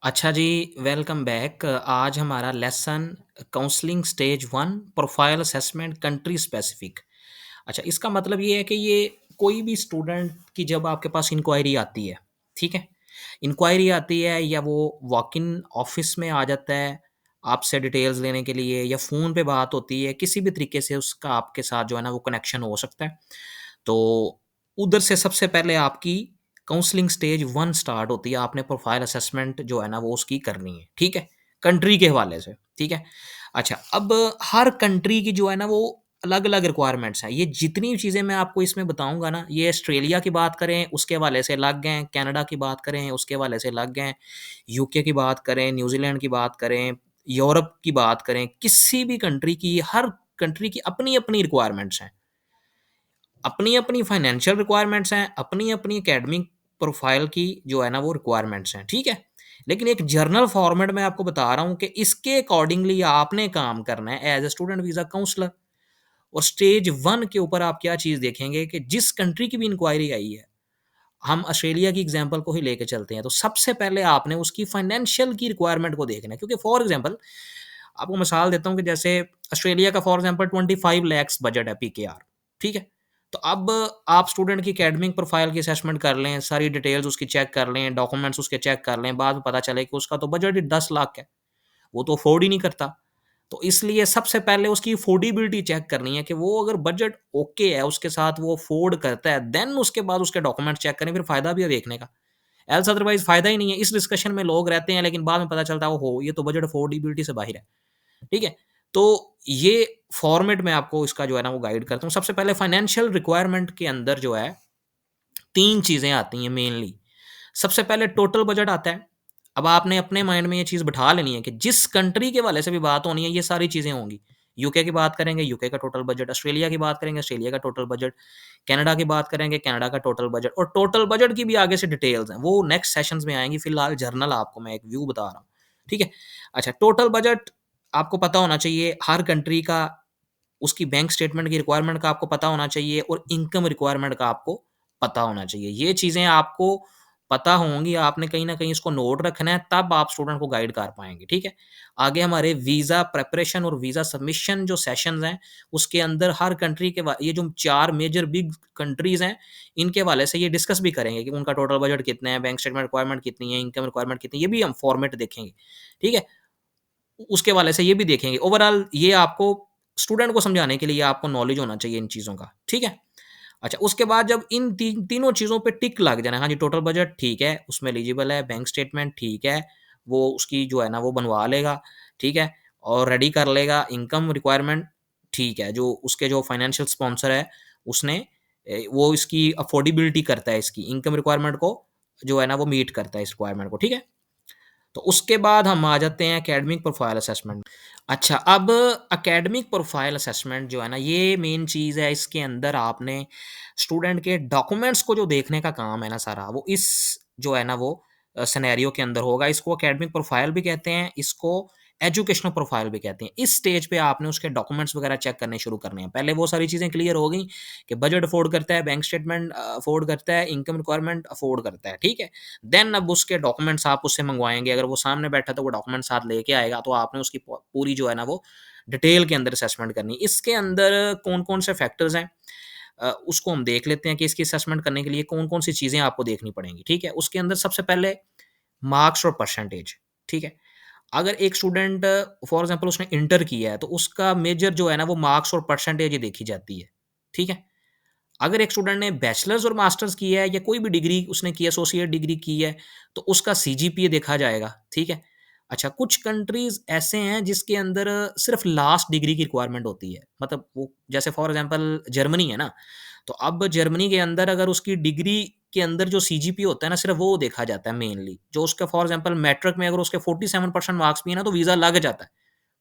अच्छा जी, welcome back. आज हमारा lesson counselling stage 1 profile assessment country specific. अच्छा, इसका मतलब ये है कि ये कोई भी स्टूडेंट की जब आपके पास इंक्वायरी आती है, ठीक है? इंक्वायरी आती है या वो वॉक इन ऑफिस में आ जाता है आपसे डिटेल्स लेने के लिए या फ़ोन पे बात होती है, किसी भी तरीके से उसका आपके साथ जो है ना वो कनेक्शन हो सकता है। तो उधर से सबसे पहले आपकी काउंसलिंग स्टेज 1 स्टार्ट होती है, आपने प्रोफाइल असेसमेंट जो है ना वो उसकी करनी है, ठीक है? कंट्री के हवाले से, ठीक है? अच्छा, अब हर कंट्री की जो है ना वो अलग-अलग रिक्वायरमेंट्स हैं। ये जितनी चीज़ें मैं आपको इसमें बताऊँगा ना, ये ऑस्ट्रेलिया की बात करें उसके हवाले से अलग हैं, कनाडा की बात करें उसके हवाले से अलग हैं, यूके की बात करें, न्यूज़ीलैंड की बात करें, यूरोप की बात करें, किसी भी कंट्री की हर कंट्री की अपनी-अपनी रिक्वायरमेंट्स हैं। अपनी-अपनी फाइनेंशियल रिक्वायरमेंट्स हैं, अपनी-अपनी एकेडमिक प्रोफ़ाइल की जो है ना वो रिक्वायरमेंट्स हैं, ठीक है? लेकिन एक जर्नल फॉर्मेट में आपको बता रहा हूँ कि इसके अकॉर्डिंगली आपने काम करना है as a student visa counsellor. और स्टेज 1 के ऊपर आप क्या चीज़ देखेंगे कि जिस कंट्री की भी इंक्वायरी आई है, हम ऑस्ट्रेलिया की एग्ज़ाम्पल को ही लेके चलते हैं, तो सबसे पहले आपने उसकी फाइनेंशियल की रिक्वायरमेंट को देखना है, क्योंकि फॉर एग्ज़ाम्पल आपको मिसाल देता हूँ कि जैसे ऑस्ट्रेलिया का फॉर एग्ज़ाम्पल 25 लैक्स बजट है पीकेआर, ठीक है? तो अब आप स्टूडेंट की एकेडमिक प्रोफ़ाइल की असेसमेंट कर लें, सारी डिटेल्स उसकी चेक कर लें, डॉक्यूमेंट्स उसके चेक कर लें, बाद में पता चले कि उसका तो बजट ही 10 लाख है, वो तो अफ़ोर्ड ही नहीं करता। तो इसलिए सबसे पहले उसकी अफ़ोर्डेबिलिटी चेक करनी है कि वो अगर बजट ओके है, उसके साथ वो अफ़ोर्ड करता है, देन उसके बाद उसके डॉक्यूमेंट्स चेक करें, फिर फ़ायदा भी है देखने का। एल्स अदरवाइज़ फ़ायदा ही नहीं है। इस डिस्कशन में लोग रहते हैं, लेकिन बाद में पता चलता है, ओहो! ये तो बजट अफ़ोर्डेबिलिटी से बाहिर है। ठीक है? तो ये फॉर्मेट मैं आपको इसका जो है ना वो गाइड करता हूँ। सबसे पहले फाइनेंशियल रिक्वायरमेंट के अंदर जो है 3 चीज़ें आती हैं मेनली। सबसे पहले टोटल बजट आता है। अब आपने अपने माइंड में ये चीज़ बिठा लेनी है कि जिस कंट्री के हवाले से भी बात होनी है, ये सारी चीज़ें होंगी। यूके की बात करेंगे, यूके का टोटल बजट, ऑस्ट्रेलिया की बात करेंगे, ऑस्ट्रेलिया का टोटल बजट, कनाडा की बात करेंगे, कनाडा का टोटल बजट, और टोटल बजट की भी आगे से डिटेल्स हैं। वो नेक्स्ट सेशंस में आएँगी, फिलहाल जर्नल आपको मैं एक व्यू बता रहा हूँ। ठीक है? अच्छा, टोटल बजट आपको पता होना चाहिए हर कंट्री का, उसकी बैंक स्टेटमेंट की रिक्वायरमेंट का आपको पता होना चाहिए और इनकम रिक्वायरमेंट का आपको पता होना चाहिए। ये चीज़ें आपको पता होंगी, आपने कहीं न कहीं इसको नोट रखना है, तब आप स्टूडेंट को गाइड कर पाएँगे, ठीक है? आगे हमारे वीज़ा प्रिपरेशन और वीज़ा सबमिशन जो सेशंस हैं, उसके अंदर हर कंट्री के ये जो 4 मेजर बिग कंट्रीज़ हैं, इनके हवाले से ये डिस्कस भी करेंगे कि उनका टोटल बजट कितना है, बैंक स्टेटमेंट रिक्वायरमेंट कितनी है, इनकम रिक्वायरमेंट कितनी है, ये भी हम फॉर्मेट देखेंगे, ठीक है? उसके हवाले से ये भी देखेंगे। ओवरऑल ये आपको स्टूडेंट को समझाने के लिए आपको नॉलेज होना चाहिए इन चीज़ों का, ठीक है? अच्छा, उसके बाद जब इन तीनों चीज़ों पे टिक लग जाए ना, हाँ जी, टोटल बजट ठीक है, उसमें एलिजिबल है, बैंक स्टेटमेंट ठीक है, वो उसकी जो है ना वो बनवा लेगा, ठीक है? और रेडी कर लेगा, इनकम रिक्वायरमेंट ठीक है, जो उसके जो फाइनेंशियल स्पॉन्सर है, उसने वो इसकी अफोर्डेबिलिटी करता है, इसकी इनकम रिक्वायरमेंट को जो है ना वो मीट करता है इस रिक्वायरमेंट को, ठीक है? तो उसके बाद हम आ जाते हैं एकेडमिक प्रोफाइल असेसमेंट। अच्छा, अब एकेडमिक प्रोफाइल असेसमेंट जो है ना, ये मेन चीज़ है। इसके अंदर आपने स्टूडेंट के डॉक्यूमेंट्स को जो देखने का काम है ना सारा, वो इस जो है ना वो सिनेरियो के अंदर होगा। इसको एकेडमिक प्रोफाइल भी कहते हैं, इसको एजुकेशनल प्रोफाइल भी कहते हैं। इस स्टेज पे आपने उसके डॉक्यूमेंट्स वगैरह चेक करने शुरू करने हैं। पहले वो सारी चीज़ें क्लियर हो गई कि बजट अफोर्ड करता है, बैंक स्टेटमेंट अफोर्ड करता है, इनकम रिक्वायरमेंट अफोर्ड करता है, ठीक है? देन अब उसके डॉक्यूमेंट्स आप उससे मंगवाएँगे, अगर वो सामने बैठा है तो वो डॉक्यूमेंट साथ लेके आएगा, तो आपने उसकी पूरी जो है ना वो डिटेल के अंदर असेसमेंट करनी है। इसके अंदर कौन-कौन से फैक्टर्स हैं, उसको हम देख लेते हैं कि इसकी असेसमेंट करने के लिए कौन-कौन सी चीज़ें आपको देखनी पड़ेंगी, ठीक है? उसके अंदर सबसे पहले मार्क्स और परसेंटेज, ठीक है? अगर एक स्टूडेंट फॉर एग्ज़ाम्पल उसने इंटर किया है, तो उसका मेजर जो है ना वो मार्क्स और परसेंटेज ही देखी जाती है, ठीक है? अगर एक स्टूडेंट ने बैचलर्स और मास्टर्स किया है या कोई भी डिग्री उसने की है, एसोसिएट डिग्री की है, तो उसका सीजीपीए देखा जाएगा, ठीक है? अच्छा, कुछ कंट्रीज़ ऐसे हैं जिसके अंदर सिर्फ़ लास्ट डिग्री की रिक्वायरमेंट होती है। मतलब वो जैसे फॉर एग्ज़ाम्पल जर्मनी है ना, तो अब जर्मनी के अंदर अगर उसकी डिग्री के अंदर जो सीजीपीए होता है ना, सिर्फ़ वो देखा जाता है मेनली। जो उसका फॉर एग्ज़ाम्पल मैट्रिक में अगर उसके 47% मार्क्स भी है ना, तो वीज़ा लग जाता है,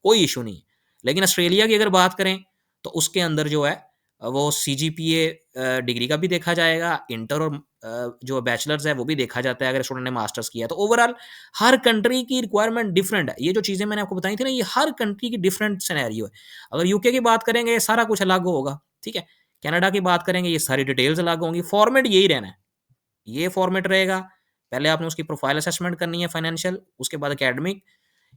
कोई इश्यू नहीं है। लेकिन ऑस्ट्रेलिया की अगर बात करें, तो उसके अंदर जो है वो सीजीपीए डिग्री का भी देखा जाएगा, इंटर और जो बैचलर्स है वो भी देखा जाता है अगर स्टूडेंट ने मास्टर्स किया है। तो ओवरऑल हर कंट्री की रिक्वायरमेंट डिफरेंट है। ये जो चीज़ें मैंने आपको बताई थी ना, ये हर कंट्री की डिफरेंट सिनेरियो है। अगर यूके की बात करेंगे, सारा कुछ अलग होगा, ठीक है? कनाडा की बात करेंगे, ये सारी डिटेल्स अलग होंगी, फॉर्मेट यही रहना है। ये फॉर्मेट रहेगा, पहले आपने उसकी प्रोफाइल असेसमेंट करनी है फाइनेंशियल, उसके बाद एकेडमिक,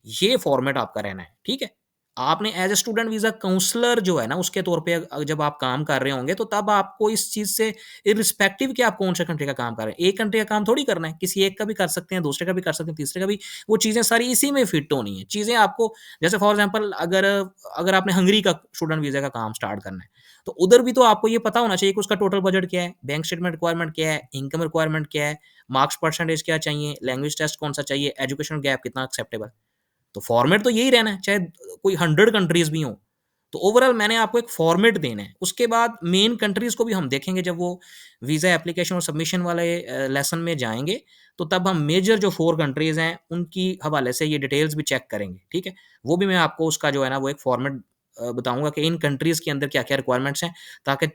ये फॉर्मेट आपका रहना है, ठीक है? आपने as a student visa counsellor जो है ना, उसके तौर पे जब आप काम कर रहे होंगे, तो तब आपको इस चीज़ से इर्रिस्पेक्टिव कि आप कौन-से कंट्री का काम कर रहे हैं, एक कंट्री का काम थोड़ी करना है, किसी एक का भी कर सकते हैं, दूसरे का भी कर सकते हैं, तीसरे का भी, वो चीज़ें सारी इसी में फिट होनी है। चीज़ें आपको जैसे फॉर एग्ज़ाम्पल अगर अगर आपने हंगरी का स्टूडेंट वीज़ा का काम स्टार्ट करना है, तो उधर भी तो आपको ये पता होना चाहिए कि उसका टोटल बजट क्या है, बैंक स्टेटमेंट रिक्वायरमेंट क्या है, इनकम रिक्वायरमेंट क्या है, मार्क्स परसेंटेज क्या चाहिए, लैंग्वेज टेस्ट कौन-सा चाहिए, एजुकेशन गैप कितना एक्सेप्टेबल है। तो फॉर्मेट तो यही रहना है, चाहे कोई 100 कंट्रीज़ भी हों। तो ओवरऑल मैंने आपको एक फॉर्मेट देना है। उसके बाद मेन कंट्रीज़ को भी हम देखेंगे जब वो वीज़ा एप्लीकेशन और सबमिशन वाले लेसन में जाएँगे, तो तब हम मेजर जो 4 कंट्रीज़ हैं, उनकी हवाले से ये डिटेल्स भी चेक करेंगे, ठीक है? वो भी मैं आपको उसका जो है ना, वो एक फॉर्मेट बताऊँगा कि इन कंट्रीज़ के अंदर क्या-क्या रिक्वायरमेंट्स हैं, ताकि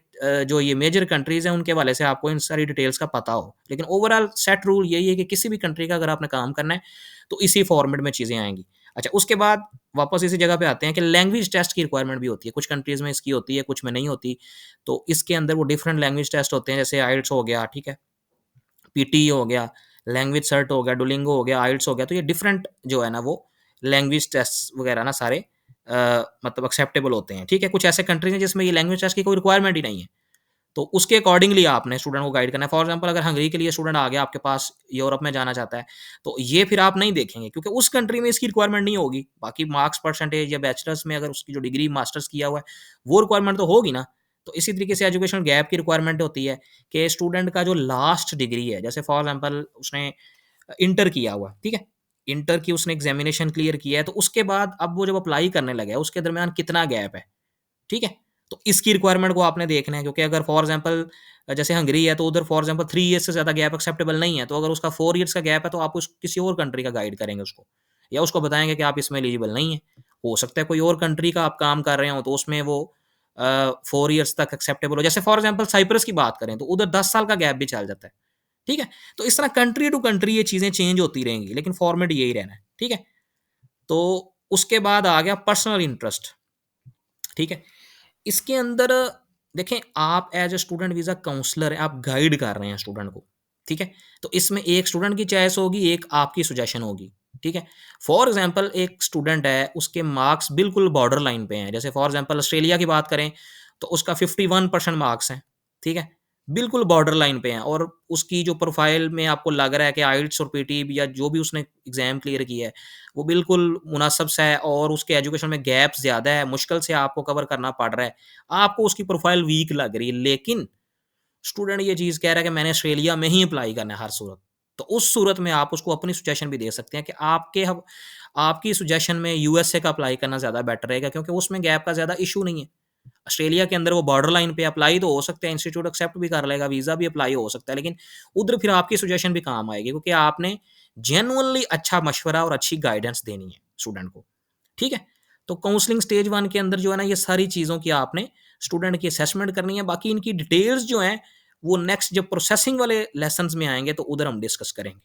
जो ये मेजर कंट्रीज़ हैं, उनके हवाले से आपको इन सारी डिटेल्स का पता हो। लेकिन ओवरऑल सेट रूल यही है कि किसी भी कंट्री का अगर आपने काम करना है, तो इसी फॉर्मेट में चीज़ें आएँगी। अच्छा, उसके बाद वापस इसी जगह पे आते हैं कि लैंग्वेज टेस्ट की रिक्वायरमेंट भी होती है। कुछ कंट्रीज़ में इसकी होती है, कुछ में नहीं होती। तो इसके अंदर वो डिफरेंट लैंग्वेज टेस्ट होते हैं, जैसे आइल्स हो गया, ठीक है? पीटी हो गया, लैंग्वेज सर्ट हो गया, डुओलिंगो हो गया, आइल्स हो गया। तो ये डिफरेंट जो है ना, वो लैंग्वेज टेस्ट वगैरह ना सारे मतलब एक्सेप्टेबल होते हैं, ठीक है? कुछ ऐसे कंट्रीज़ हैं जिसमें ये लैंग्वेज टेस्ट की कोई रिक्वायरमेंट ही नहीं है। तो उसके अकॉर्डिंगली आपने स्टूडेंट को गाइड करना है। फॉर एग्ज़ाम्पल अगर हंगरी के लिए स्टूडेंट आ गया आपके पास, यूरोप में जाना चाहता है, तो ये फिर आप नहीं देखेंगे क्योंकि उस कंट्री में इसकी रिक्वायरमेंट नहीं होगी। बाकी मार्क्स परसेंटेज या बैचलर्स में अगर उसकी जो डिग्री मास्टर्स किया हुआ है, वो रिक्वायरमेंट तो होगी ना। तो इसी तरीके से एजुकेशन गैप की रिक्वायरमेंट होती है कि स्टूडेंट का जो लास्ट डिग्री है, जैसे फॉर एग्ज़ाम्पल उसने इंटर किया हुआ है, ठीक है? इंटर की उसने एग्ज़ामिनेशन क्लियर किया है, तो उसके बाद अब वो जब अप्लाई करने लगा है, उसके दरमियान कितना गैप है। ठीक है? तो इसकी रिक्वायरमेंट को आपने देखना है क्योंकि अगर फॉर एग्ज़ाम्पल जैसे हंगरी है तो उधर फॉर एग्ज़ाम्पल 3 ईयर्स से ज़्यादा गैप एक्सेप्टेबल नहीं है, तो अगर उसका 4 ईयर्स का गैप है तो आप उस किसी और कंट्री का गाइड करेंगे उसको या उसको बताएँगे कि आप इसमें एलिजिबल नहीं हैं। हो सकता है कोई और कंट्री का आप काम कर रहे हो तो उसमें वो 4 ईयर्स तक एक्सेप्टेबल हो। जैसे फॉर एग्ज़ाम्पल साइप्रस की बात करें तो उधर 10 साल का गैप भी चल जाता है। ठीक है? तो इस तरह कंट्री टू कंट्री ये चीज़ें चेंज होती रहेंगी लेकिन फॉर्मेट यही रहना है। ठीक है? तो उसके बाद आ गया पर्सनल इंटरेस्ट। ठीक है? इसके अंदर देखें आप as a student visa counsellor हैं, आप गाइड कर रहे हैं स्टूडेंट को, ठीक है? तो इसमें एक स्टूडेंट की चॉइस होगी, एक आपकी सजेशन होगी, ठीक है? फॉर एग्ज़ाम्पल एक स्टूडेंट है, उसके मार्क्स बिल्कुल बॉर्डर लाइन पे हैं, जैसे फॉर एग्ज़ाम्पल ऑस्ट्रेलिया की बात करें, तो उसका 51% मार्क्स हैं, ठीक है? बिल्कुल बॉर्डर लाइन पे हैं और उसकी जो प्रोफ़ाइल में आपको लग रहा है कि आइल्स और पीटी या जो भी उसने एग्ज़ाम क्लियर किया है, वो बिल्कुल मुनासिब सा है और उसके एजुकेशन में गैप ज़्यादा है, मुश्किल से आपको कवर करना पड़ रहा है। आपको उसकी प्रोफ़ाइल वीक लग रही है, लेकिन स्टूडेंट ये चीज़ कह रहा है कि मैंने ऑस्ट्रेलिया में ही अप्लाई करना है हर सूरत। तो उस सूरत में आप उसको अपनी सजेशन भी दे सकते हैं कि आपकी सजेशन में यूएसए का अप्लाई करना ज़्यादा बेटर रहेगा क्योंकि उसमें गैप का ज़्यादा इश्यू नहीं है। ऑस्ट्रेलिया के अंदर वो बॉर्डर लाइन पे अप्लाई तो हो सकता है, इंस्टीट्यूट एक्सेप्ट भी कर लेगा, वीज़ा भी अप्लाई हो सकता है, लेकिन उधर फिर आपकी सजेशन भी काम आएगी क्योंकि आपने जेन्युइनली अच्छा मशवरा और अच्छी गाइडेंस देनी है स्टूडेंट को, ठीक है? तो काउंसलिंग स्टेज 1 के अंदर जो है ना, ये सारी चीज़ों की आपने स्टूडेंट की असेसमेंट करनी है, बाकी इनकी डिटेल्स जो हैं, वो नेक्स्ट जब प्रोसेसिंग वाले लेसन्स में आएँगे, तो उधर हम डिस्कस करेंगे।